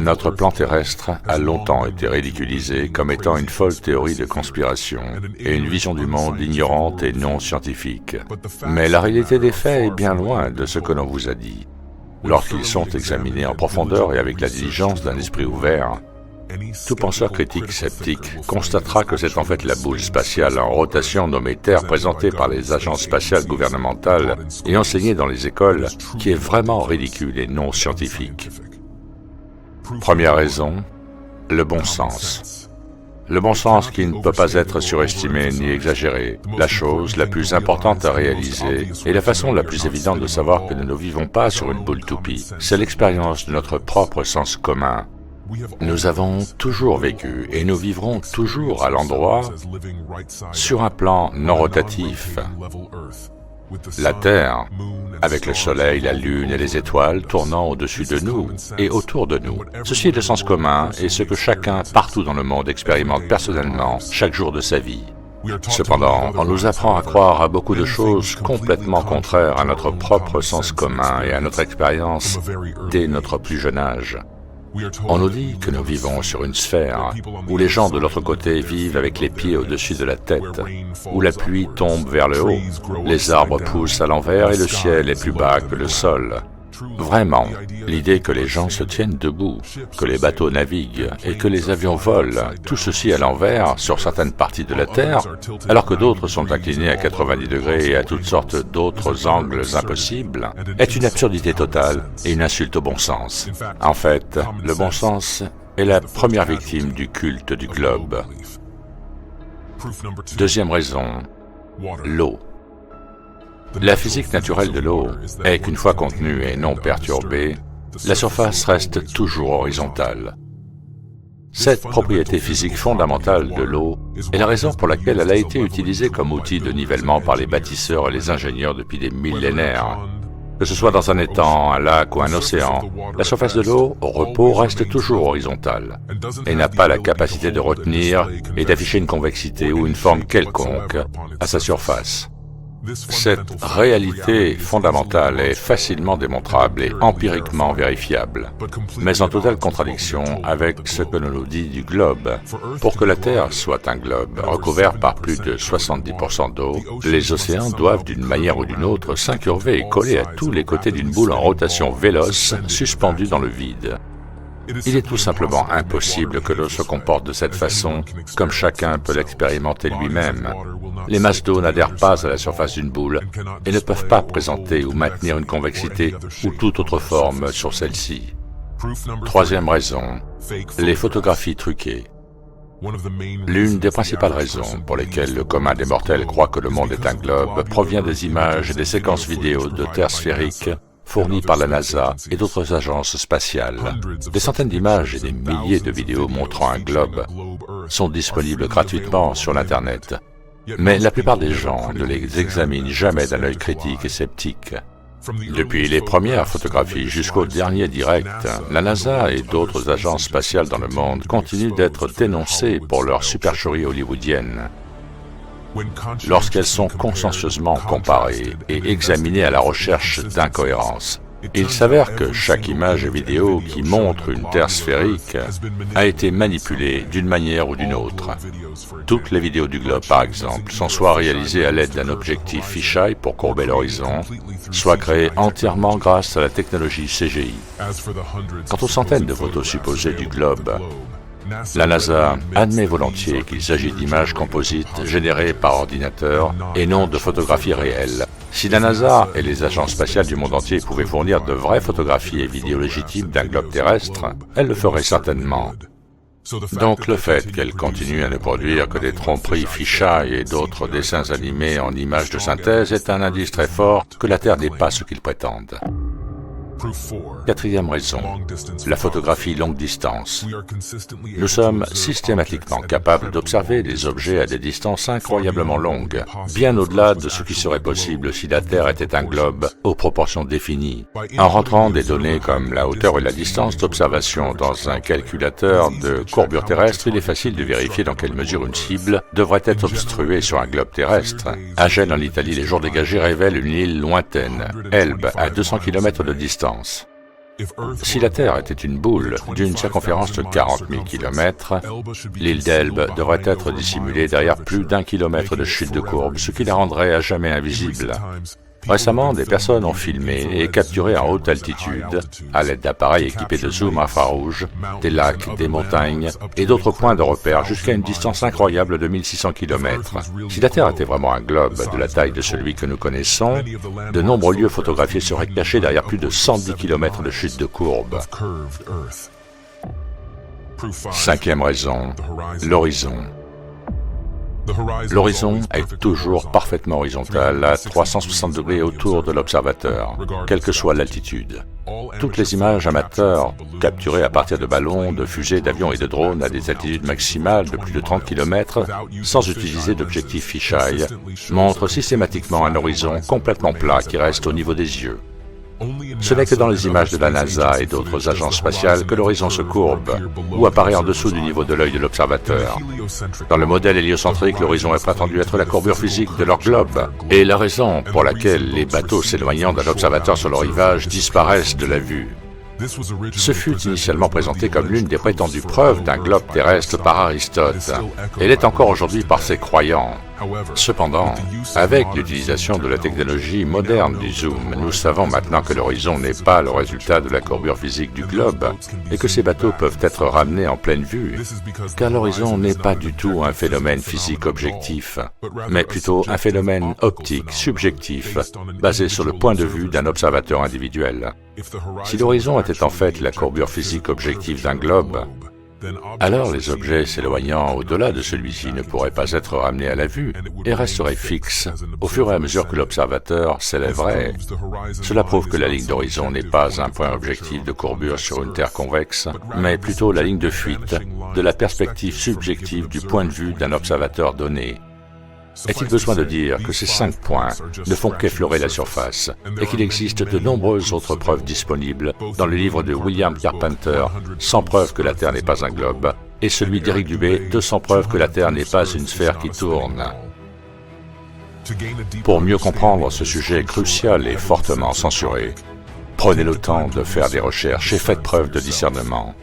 Notre plan terrestre a longtemps été ridiculisé comme étant une folle théorie de conspiration et une vision du monde ignorante et non scientifique. Mais la réalité des faits est bien loin de ce que l'on vous a dit. Lorsqu'ils sont examinés en profondeur et avec la diligence d'un esprit ouvert, tout penseur critique sceptique constatera que c'est en fait la boule spatiale en rotation nommée Terre présentée par les agences spatiales gouvernementales et enseignée dans les écoles qui est vraiment ridicule et non scientifique. Première raison, le bon sens. Le bon sens qui ne peut pas être surestimé ni exagéré. La chose la plus importante à réaliser et la façon la plus évidente de savoir que nous ne vivons pas sur une boule toupie, c'est l'expérience de notre propre sens commun. Nous avons toujours vécu et nous vivrons toujours à l'endroit sur un plan non rotatif. La Terre, avec le Soleil, la Lune et les étoiles tournant au-dessus de nous et autour de nous. Ceci est le sens commun et ce que chacun partout dans le monde expérimente personnellement chaque jour de sa vie. Cependant, on nous apprend à croire à beaucoup de choses complètement contraires à notre propre sens commun et à notre expérience dès notre plus jeune âge. On nous dit que nous vivons sur une sphère, où les gens de l'autre côté vivent avec les pieds au-dessus de la tête, où la pluie tombe vers le haut, les arbres poussent à l'envers et le ciel est plus bas que le sol. Vraiment, l'idée que les gens se tiennent debout, que les bateaux naviguent et que les avions volent, tout ceci à l'envers sur certaines parties de la Terre, alors que d'autres sont inclinés à 90 degrés et à toutes sortes d'autres angles impossibles, est une absurdité totale et une insulte au bon sens. En fait, le bon sens est la première victime du culte du globe. Deuxième raison, l'eau. La physique naturelle de l'eau est qu'une fois contenue et non perturbée, la surface reste toujours horizontale. Cette propriété physique fondamentale de l'eau est la raison pour laquelle elle a été utilisée comme outil de nivellement par les bâtisseurs et les ingénieurs depuis des millénaires. Que ce soit dans un étang, un lac ou un océan, la surface de l'eau, au repos, reste toujours horizontale et n'a pas la capacité de retenir et d'afficher une convexité ou une forme quelconque à sa surface. Cette réalité fondamentale est facilement démontrable et empiriquement vérifiable, mais en totale contradiction avec ce que l'on nous dit du globe. Pour que la Terre soit un globe recouvert par plus de 70% d'eau, les océans doivent d'une manière ou d'une autre s'incurver et coller à tous les côtés d'une boule en rotation véloce suspendue dans le vide. Il est tout simplement impossible que l'eau se comporte de cette façon, comme chacun peut l'expérimenter lui-même. Les masses d'eau n'adhèrent pas à la surface d'une boule et ne peuvent pas présenter ou maintenir une convexité ou toute autre forme sur celle-ci. Troisième raison, les photographies truquées. L'une des principales raisons pour lesquelles le commun des mortels croit que le monde est un globe provient des images et des séquences vidéo de terre sphérique fournies par la NASA et d'autres agences spatiales. Des centaines d'images et des milliers de vidéos montrant un globe sont disponibles gratuitement sur l'Internet. Mais la plupart des gens ne les examinent jamais d'un œil critique et sceptique. Depuis les premières photographies jusqu'au dernier direct, la NASA et d'autres agences spatiales dans le monde continuent d'être dénoncées pour leur supercherie hollywoodienne. Lorsqu'elles sont consciencieusement comparées et examinées à la recherche d'incohérences, il s'avère que chaque image et vidéo qui montre une Terre sphérique a été manipulée d'une manière ou d'une autre. Toutes les vidéos du globe, par exemple, sont soit réalisées à l'aide d'un objectif fisheye pour courber l'horizon, soit créées entièrement grâce à la technologie CGI. Quant aux centaines de photos supposées du globe, la NASA admet volontiers qu'il s'agit d'images composites générées par ordinateur et non de photographies réelles. Si la NASA et les agences spatiales du monde entier pouvaient fournir de vraies photographies et vidéos légitimes d'un globe terrestre, elles le feraient certainement. Donc le fait qu'elles continuent à ne produire que des tromperies fisheye et d'autres dessins animés en images de synthèse est un indice très fort que la Terre n'est pas ce qu'ils prétendent. Quatrième raison, la photographie longue distance. Nous sommes systématiquement capables d'observer des objets à des distances incroyablement longues, bien au-delà de ce qui serait possible si la Terre était un globe aux proportions définies. En rentrant des données comme la hauteur et la distance d'observation dans un calculateur de courbure terrestre, il est facile de vérifier dans quelle mesure une cible devrait être obstruée sur un globe terrestre. À Gênes, en Italie, les jours dégagés révèlent une île lointaine, Elbe, à 200 km de distance. Si la Terre était une boule d'une circonférence de 40 000 km, l'île d'Elbe devrait être dissimulée derrière plus d'1 kilomètre de chute de courbe, ce qui la rendrait à jamais invisible. Récemment, des personnes ont filmé et capturé en haute altitude, à l'aide d'appareils équipés de zoom infrarouge, des lacs, des montagnes et d'autres points de repère jusqu'à une distance incroyable de 1600 km. Si la Terre était vraiment un globe de la taille de celui que nous connaissons, de nombreux lieux photographiés seraient cachés derrière plus de 110 km de chute de courbe. Cinquième raison, l'horizon. L'horizon est toujours parfaitement horizontal à 360 degrés autour de l'observateur, quelle que soit l'altitude. Toutes les images amateurs, capturées à partir de ballons, de fusées, d'avions et de drones à des altitudes maximales de plus de 30 km, sans utiliser d'objectif fisheye, montrent systématiquement un horizon complètement plat qui reste au niveau des yeux. Ce n'est que dans les images de la NASA et d'autres agences spatiales que l'horizon se courbe ou apparaît en dessous du niveau de l'œil de l'observateur. Dans le modèle héliocentrique, l'horizon est prétendu être la courbure physique de leur globe, et la raison pour laquelle les bateaux s'éloignant d'un observateur sur le rivage disparaissent de la vue. Ce fut initialement présenté comme l'une des prétendues preuves d'un globe terrestre par Aristote, et l'est encore aujourd'hui par ses croyants. Cependant, avec l'utilisation de la technologie moderne du zoom, nous savons maintenant que l'horizon n'est pas le résultat de la courbure physique du globe, et que ces bateaux peuvent être ramenés en pleine vue, car l'horizon n'est pas du tout un phénomène physique objectif, mais plutôt un phénomène optique subjectif, basé sur le point de vue d'un observateur individuel. Si l'horizon était en fait la courbure physique objective d'un globe, alors les objets s'éloignant au-delà de celui-ci ne pourraient pas être ramenés à la vue et resteraient fixes au fur et à mesure que l'observateur s'élèverait. Cela prouve que la ligne d'horizon n'est pas un point objectif de courbure sur une Terre convexe, mais plutôt la ligne de fuite de la perspective subjective du point de vue d'un observateur donné. Est-il besoin de dire que ces 5 points ne font qu'effleurer la surface et qu'il existe de nombreuses autres preuves disponibles dans le livre de William Carpenter, 100 preuves que la Terre n'est pas un globe, et celui d'Éric Dubé, 200 preuves que la Terre n'est pas une sphère qui tourne. Pour mieux comprendre ce sujet crucial et fortement censuré, prenez le temps de faire des recherches et faites preuve de discernement.